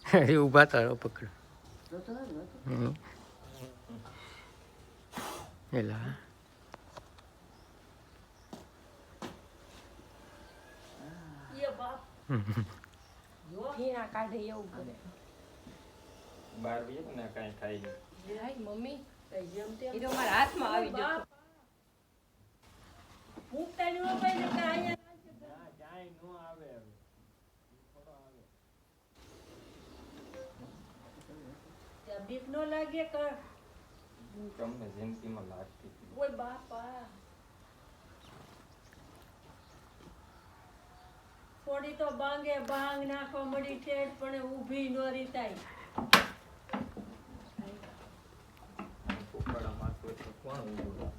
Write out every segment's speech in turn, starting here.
એ ઊભા તારો પકડ એલા કાઢે એવું કરે બાર બી ને કાઈ ખાઈ મમ્મી એ તો મારા હાથમાં આવી જતો ભૂખતા ન હોય ને કે અહીંયા જાય નો આવે થોડો આવે ત્યાં બીક નો લાગે કે તમને જિંદગીમાં લાગતી ઓય બાપા થોડી તો બાંગે બાંગ નાખવા મળી ઠેઠ પણ ઊભી નો રીતાય પોપડા મારતો તો કોણ ઊભું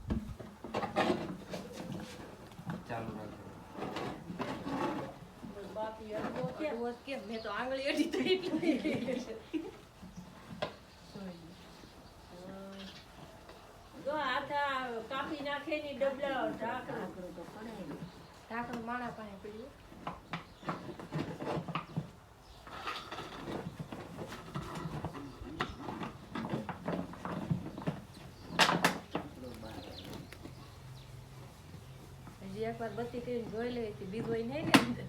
ચાલુ રાખો બાપી અડધો કે મેં તો આંગળી અડી તો એટલી જો આથા કાપી નાખે ની ડબલા ઢાંકણું તો પડે ઢાંકણું માણા પાસે પડ્યું એકવાર બત્તી કરીને જોઈ લે બીજું નહીં ને અંદર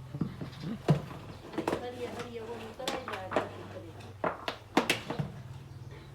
હરિયા હરિયા ઓલું કરાઈ જાય